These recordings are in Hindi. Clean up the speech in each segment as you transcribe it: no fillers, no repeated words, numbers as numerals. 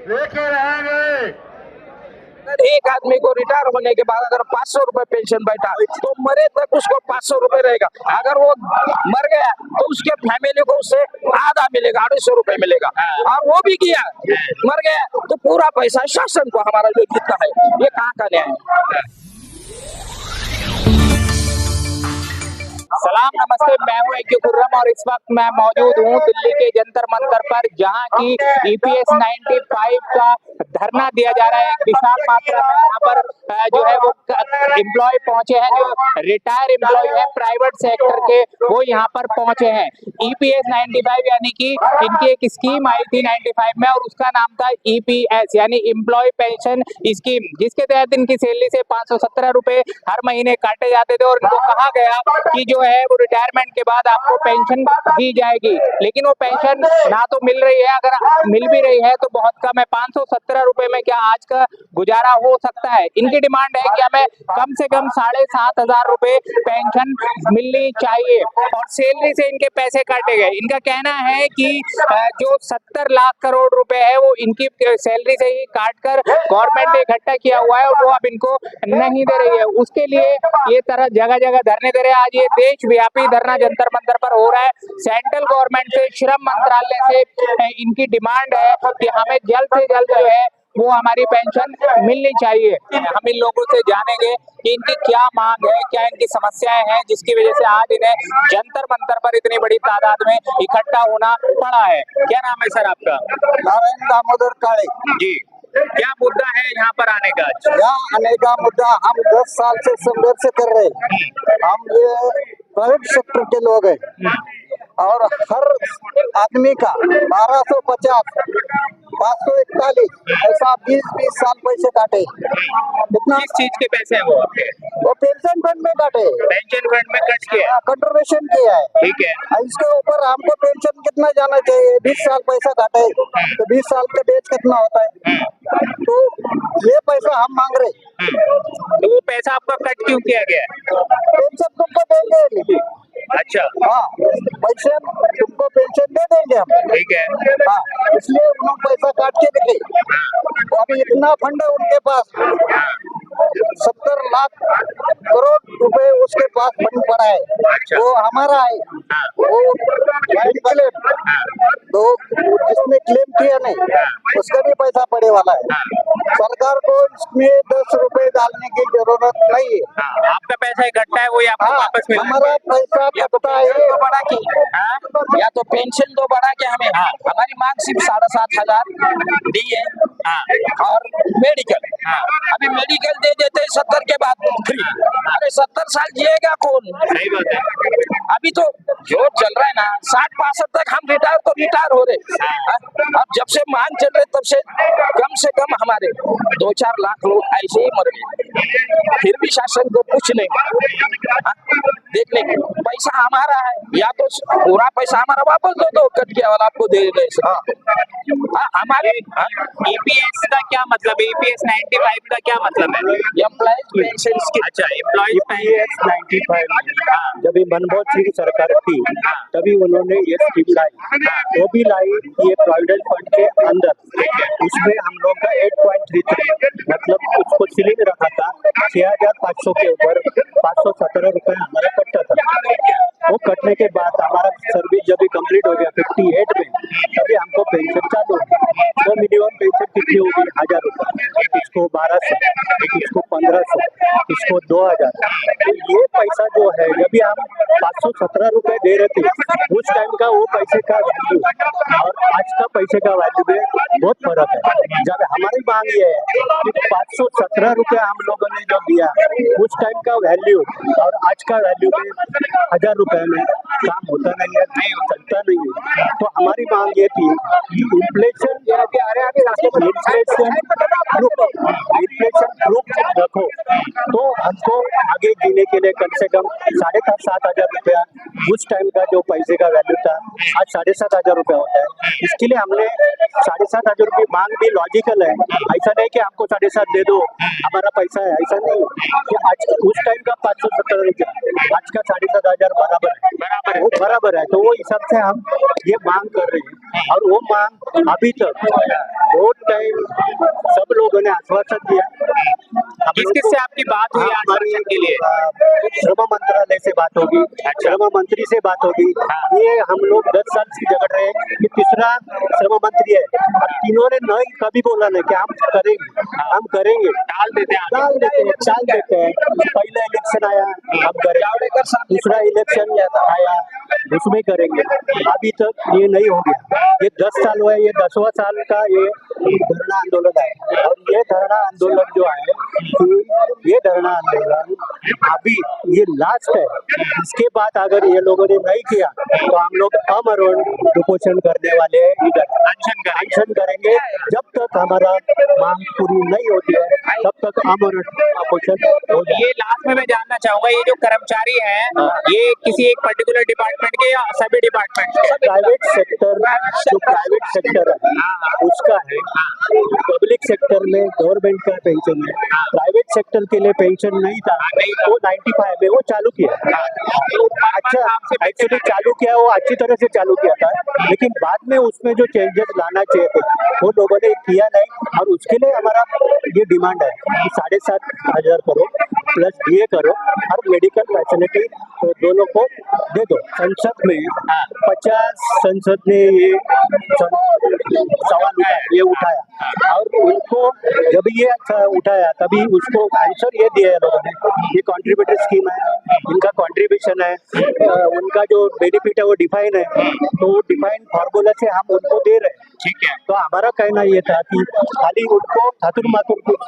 लेके रहेंगे। एक आदमी को रिटायर होने के बाद अगर 500 रुपए पेंशन बैठा तो मरे तक उसको 500 रुपए रहेगा। अगर वो मर गया तो उसके फैमिली को उससे आधा मिलेगा, 250 रुपए मिलेगा। और वो भी किया, मर गया तो पूरा पैसा शासन को हमारा जो जीता है, ये कहाँ का न्याय है? सलाम नमस्ते, मैं हूं एक्यू खुर्रम और इस वक्त मैं मौजूद हूं दिल्ली के जंतर मंतर पर, जहां की ईपीएस 95 का धरना दिया जा रहा है। एक विशाल मात्रा में यहाँ पर जो है वो एम्प्लॉय पहुंचे हैं, जो रिटायर एम्प्लॉय है प्राइवेट सेक्टर के, वो यहाँ पर पहुंचे हैं। ईपीएस 95 यानी कि इनकी एक स्कीम आई थी 95 में और उसका नाम था ईपीएस यानी एम्प्लॉय पेंशन स्कीम, जिसके तहत इनकी सैलरी से 517 रुपए हर महीने काटे जाते थे और इनको कहा गया कि जो है वो रिटायरमेंट के बाद आपको पेंशन दी जाएगी। लेकिन वो पेंशन ना तो मिल रही है, अगर मिल भी रही है तो बहुत कम है। 517 रुपए में क्या आज का गुजारा हो सकता है? इनकी डिमांड है कि हमें कम से कम 7,500 रुपए पेंशन मिलनी चाहिए और सैलरी से इनके पैसे काटे गए। इनका कहना है कि जो 70 लाख करोड़ रुपए है वो इनकी सैलरी से ही काट कर गवर्नमेंट ने इकट्ठा किया हुआ है और वो अब इनको नहीं दे रही है। उसके लिए ये तरह जगह जगह धरने दे रहे हैं। आज ये देशव्यापी धरना जंतर मंतर पर हो रहा है। सेंट्रल गवर्नमेंट से, श्रम मंत्रालय से इनकी डिमांड है कि हमें जल्द से जल्द जो है वो हमारी पेंशन मिलनी चाहिए। हम इन लोगों से जानेंगे कि इनकी क्या मांग है, क्या इनकी समस्याएं हैं, जिसकी वजह से आज इन्हें जंतर मंतर पर इतनी बड़ी तादाद में इकट्ठा होना पड़ा है। क्या नाम है सर आपका? नारायण दामोदर काळे जी, क्या मुद्दा है यहाँ पर आने का? यहाँ आने का मुद्दा, हम 10 साल से संघर्ष कर रहे हैं। हम ये प्राइवेट सेक्टर के लोग हैं और हर आदमी का 1250, 541 ऐसा 20-20 साल पैसे काटे। कितना? किस चीज के पैसे हैं वो आपके? वो पेंशन फंड में काटे, पेंशन फंड में कट किया, कंट्रीब्यूशन किया है। ठीक है। इसके ऊपर हमको पेंशन कितना जाना चाहिए? 20 साल पैसा काटे तो 20 साल का बेच कितना होता है? तो ये पैसा हम मांग रहे। तो वो पैसा आपका कट क्यों किया गया है? पेंशन तुमको देंगे। अच्छा, हाँ, पैसे तुमको पेंशन दे देंगे हम। ठीक है। हाँ, इसलिए उन्होंने पैसा काट के दिखे। अभी इतना फंड है उनके पास, 70 लाख करोड़ रुपए उसके पास फंड पड़ा है। अच्छा। वो हमारा है, वो क्लेम, तो जिसने क्लेम किया नहीं उसका भी पैसा पड़े वाला है। सरकार को इसमें 10 रुपए डालने की जरूरत नहीं है। आपका पैसा इकट्ठा है वो आपको वापस मिला? हमारा पैसा कटता है। तो बढ़ा के या तो पेंशन तो बढ़ा के हमें, हमारी मांग सिर्फ 7,500 दी है और मेडिकल, अभी मेडिकल दे देते 70 के बाद फ्री। अरे 70 साल जिएगा कौन? सही बात है। अभी तो जो चल रहा है ना 60-62 तक हम रिटायर हो रहे। अब जब से मान चल रहे तब से कम हमारे 2-4 लाख लोग ऐसे ही मर गए, फिर भी शासन को कुछ नहीं देखने के। पैसा हमारा है, या तो पूरा पैसा हमारा वापस दो, तो कट किया वाला आपको दे दे। हमारे ईपीएस का क्या मतलब है? ईपीएस 95 का क्या मतलब है? Employ pension scheme. अच्छा, एम्प्लॉय ईपीएस 95 जब मनमोहन सिंह सरकार थी तभी उन्होंने ये स्कीम लाई। वो भी लाई ये प्रोविडेंट फंड के अंदर। उसमें हम लोग का 8.33 मतलब उसको सीलिंग रखा था 6,500 के ऊपर 517 रुपए हमारा कटता था। वो कटने के बाद हमारा सर्विस जब भी कंप्लीट हो गया 58 में, तभी हमको पेंशन चालू हुई। तो मिनिमम पेंशन कितनी होगी? 1,000 रुपए, इसको 1,200, इसको 1,500, इसको 2,000। तो ये पैसा जो है जब भी हम 517 रुपए दे रहे थे उस टाइम का वो पैसे का वैल्यू और आज का पैसे का वैल्यू में बहुत फर्क है। जब हमारी मांग ये है कि 517 रुपए हम लोगों ने जो दिया उस टाइम का वैल्यू और आज का वैल्यू में 1,000 रुपए में काम होता नहीं है, नहीं हो सकता नहीं है। तो हमारी मांग ये थी कि इन्फ्लेशन प्रूफ रखो तो हमको आगे जीने के लिए कम से कम 7,500 रुपया उस टाइम का जो पैसे का वैल्यू था आज 7,500 रुपया होता है। इसके लिए हमने 7,500 रुपये मांग भी लॉजिकल है। ऐसा नहीं कि हमको 7,500 दे दो हमारा पैसा है, ऐसा नहीं कि आज उस टाइम का 517 रुपया आज का 7,500 बराबर है, वो बराबर है। तो वो हिसाब से हम ये मांग कर रहे हैं, और वो मांग अभी तक बहुत टाइम सब लोगों ने आश्वासन दिया। किस किस से आपकी बात हुई आश्वासन के लिए? श्रम मंत्रालय से बात होगी, श्रम मंत्री से बात होगी। ये हम लोग 10 साल से झगड़ रहे हैं कि तीसरा श्रम मंत्री है, और तीनों ने नहीं कभी बोला नहीं कि हम करेंगे, टाल देते हैं। पहला इलेक्शन आया, हम करेंगे, दूसरा इलेक्शन आया, उसमें करेंगे। अभी तक ये नहीं हो गया। ये 10 साल हुआ है, ये 10वां साल का ये धरना आंदोलन है। और ये धरना आंदोलन जो है, ये धरना आंदोलन अभी ये लास्ट है। इसके बाद अगर ये लोगों ने नहीं किया तो हम लोग अमरण कुपोषण करने वाले हैं, इधर अनशन करेंगे। जब तक हमारा मांग पूरी नहीं होती है तब तक अमरण कुपोषण हो जाए। ये लास्ट में मैं जानना चाहूंगा, ये जो कर्मचारी हैं ये किसी एक पर्टिकुलर डिपार्टमेंट के या सभी डिपार्टमेंट के? प्राइवेट सेक्टर है उसका है। पब्लिक सेक्टर में गवर्नमेंट का पेंशन है, प्राइवेट सेक्टर के लिए पेंशन नहीं था। वो 95 में वो चालू किया। अच्छा, एक्चुअली चालू किया, वो अच्छी तरह से चालू किया था, लेकिन बाद में उसमें जो चेंजेस लाना चाहिए थे वो लोगों ने किया नहीं। और उसके लिए हमारा ये डिमांड है कि 7,500 करो प्लस DA करो, और मेडिकल फैसिलिटी तो दोनों को दे दो। संसद में 50 संसद ने ये सवाल ये उठाया, और उनको जब ये उठाया तभी उसको आंसर ये दिया है लोगों ने। ये कॉन्ट्रीब्यूटरी स्कीम है, इनका कॉन्ट्रीब्यूशन है, उनका जो बेनिफिट है वो डिफाइन है, तो डिफाइन फार्मूला से हम उनको दे रहे हैं। ठीक है। तो हमारा कहना ये था कि खाली उनको थातुर मातुर कुछ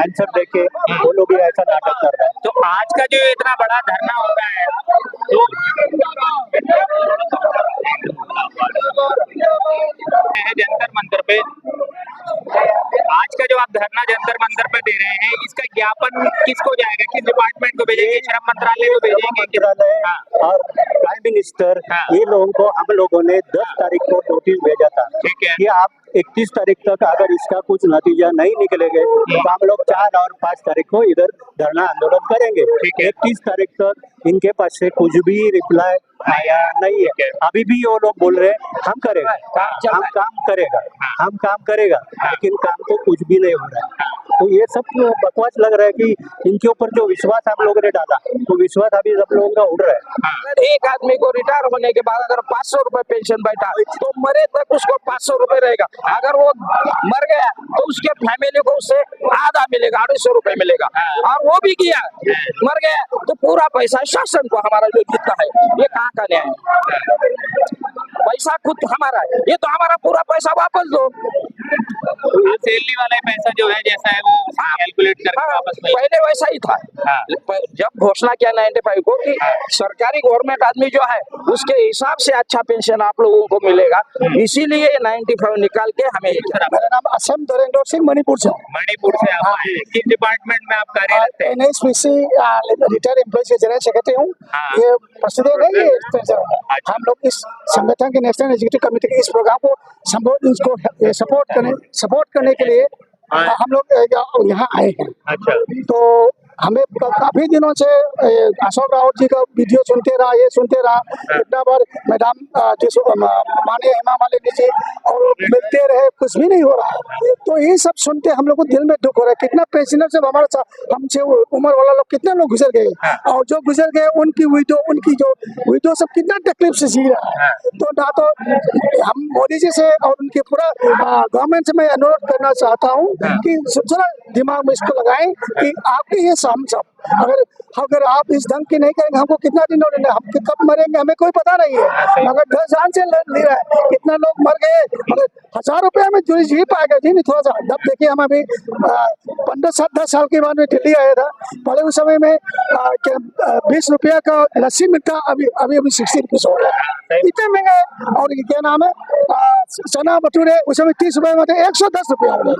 आंसर देके वो लोग ऐसा नाटक कर रहे हैं। तो आज का जो इतना बड़ा धरना हो रहा है तो जंतर मंतर पे, आज का जो आप धरना जंतर मंतर पे दे रहे हैं, इसका ज्ञापन किसको जाएगा, किस डिपार्टमेंट को भेजेंगे? श्रम मंत्रालय को भेजेंगे? मंत्रालय और प्राइम मिनिस्टर, ये लोगों को हम लोगों ने 10 तारीख को नोटिस भेजा था। ठीक है। कि आप 31 तारीख तक अगर इसका कुछ नतीजा नहीं निकलेगा तो हम लोग 4 और 5 तारीख को इधर धरना आंदोलन करेंगे। 31 तारीख तक इनके पास से कुछ भी रिप्लाई आया नहीं है। अभी भी वो लोग बोल रहे हैं हम करेगा, हम काम करेगा, लेकिन काम तो कुछ भी नहीं हो रहा है। तो ये सब बकवास लग रहा है कि इनके ऊपर जो विश्वास हम लोगों ने डाला तो विश्वास अभी सब लोगों का उड़ रहा है। एक आदमी को रिटायर होने के बाद अगर 500 रुपए पेंशन बैठा तो मरे तक उसको 500 रुपए रहेगा। अगर वो मर गया तो उसके फैमिली को उससे आधा मिलेगा, 250 रुपए मिलेगा। और वो भी किया, मर गया तो पूरा पैसा शासन को हमारा जो जीता है, ये कहाँ का न्याय है? पैसा खुद हमारा है, ये तो हमारा पूरा पैसा वापस दो। सैलरी वाला पैसा जो है जैसा है वो कैलकुलेट करके वापस में। पहले वैसा ही था। जब घोषणा किया 95 को कि सरकारी गवर्नमेंट आदमी जो है उसके हिसाब से अच्छा पेंशन आप लोगों को मिलेगा, इसीलिए 95 निकाल के हमें। मेरा नाम असम धरेंद्र सिंह, मणिपुर से। मणिपुर से आप आए, किस डिपार्टमेंट में आप कार्यरत हैं? NHPC रिटायर्ड एम्प्लॉय के जनरल सेक्रेटरी हूँ। ये प्रेसिडेंट है, ये हम लोग इस संगठन के नेशनल एग्जीक्यूटिव कमेटी के इस प्रोग्राम को सपोर्ट करने के लिए हम लोग यहाँ आए हैं। अच्छा। तो हमें काफी दिनों से अशोक रावत जी का वीडियो सुनते रहा इतना बार मैडम माननीय हेमा मालिनी जी और मिलते रहे, कुछ भी नहीं हो रहा है। तो ये सब सुनते हम लोग को दिल में दुख हो रहा है। कितना पेंशनर से हमारे हमसे उम्र वाला लोग कितने लोग गुजर गए, और जो गुजर गए उनकी जो विडो सब कितना तकलीफ से जी रहा है। तो ना तो हम मोदी जी से और उनके पूरा गवर्नमेंट से मैं अनुरोध करना चाहता हूँ कि थोड़ा दिमाग में इसको लगाएं कि आपके ये हम सब अगर आप इस ढंग की नहीं करेंगे, हमको कितना दिन होने, हम कब मरेंगे हमें कोई पता नहीं है। मगर 10 जान से ले रहा है, कितना लोग मर गए, मगर 1000 रुपया में जो जी पाएगा जी नहीं। थोड़ा सा जब देखिए हम अभी 15-10 साल के बाद में दिल्ली आया था, पहले उस समय में 20 रुपया का लस्सी मिलता, अभी 60 रुपये हो रहा है, इतने महंगे। और क्या नाम है चना भटूरे उस समय 30 रुपये में थे, 110 रुपया हो गए।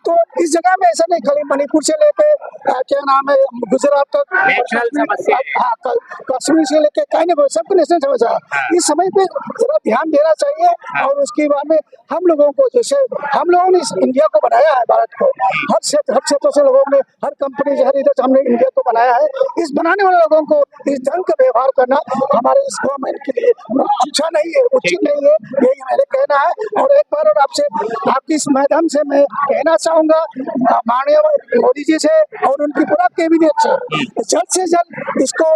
तो इस जगह में ऐसा नहीं, खाली मणिपुर से लेके क्या नाम है गुजरात गुजरात तक, नेशनल समस्या है। हाँ, कश्मीर से लेके कहीं ना कोई सबको नेशनल समस्या है। इस समय पे जरा ध्यान देना चाहिए और उसके बाद में हम लोगों को, जैसे हम लोगों ने इस इंडिया को बनाया है, भारत को हर क्षेत्र से लोगों ने, हर कंपनी से, हर इधर से हमने इंडिया को बनाया है। इस बनाने वाले लोगों को इस ढंग का व्यवहार करना हमारे इस गवर्नमेंट के लिए अच्छा नहीं है, उचित नहीं है, यही मेरे कहना है। और एक बार और आपसे, आपकी इस माध्यम से मैं कहना चाहूंगा माननीय मोदी जी से और उनकी पूरा कैबिनेट से जल्द इसको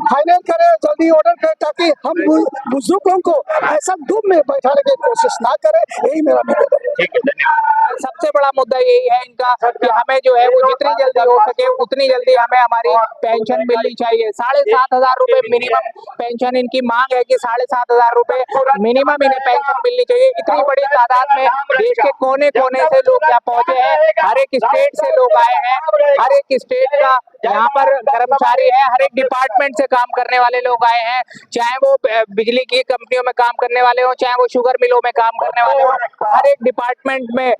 फाइनल करे, जल्दी ऑर्डर करे, ताकि हम बुजुर्गों को ऐसा धूप में बैठाने की कोशिश ना करें, यही मेरा निवेदन है। ठीक है, धन्यवाद। सबसे बड़ा मुद्दा यही है इनका कि हमें जो है वो जितनी जल्दी हो सके उतनी जल्दी हमें हमारी पेंशन मिलनी चाहिए। 7,500 रुपए मिनिमम पेंशन इनकी मांग है कि 7,500 रुपए मिनिमम इन्हें पेंशन मिलनी चाहिए। इतनी बड़ी तादाद में देश के कोने कोने से लोग यहाँ पहुंचे हैं, हर एक स्टेट से लोग आए हैं, हर एक स्टेट का यहाँ पर कर्मचारी है, हर एक डिपार्टमेंट से काम करने वाले लोग आए हैं, चाहे वो बिजली की कंपनियों में काम करने वाले हो, चाहे वो शुगर मिलों में काम करने वाले हो, हर एक डिपार्टमेंट में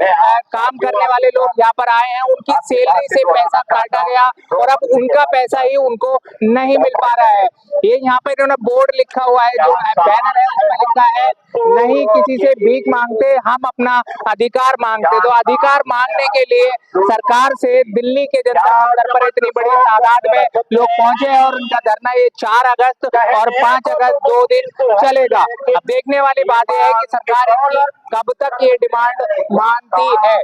काम करने वाले लोग यहाँ पर आए हैं। उनकी सैलरी से पैसा काटा गया और अब उनका पैसा ही उनको नहीं मिल पा रहा है। ये यहाँ पे इन्होंने बोर्ड लिखा हुआ है, जो बैनर है उसमें लिखा है, नहीं किसी से भीख मांगते, हम अपना अधिकार मांगते। तो अधिकार मांगने के लिए सरकार से दिल्ली के जंतर मंतर पर इतनी बड़ी तादाद में लोग पहुंचे हैं और उनका धरना ये 4 अगस्त और 5 अगस्त 2 दिन चलेगा। अब देखने वाली बात यह है कि सरकार कब तक ये डिमांड मानती है।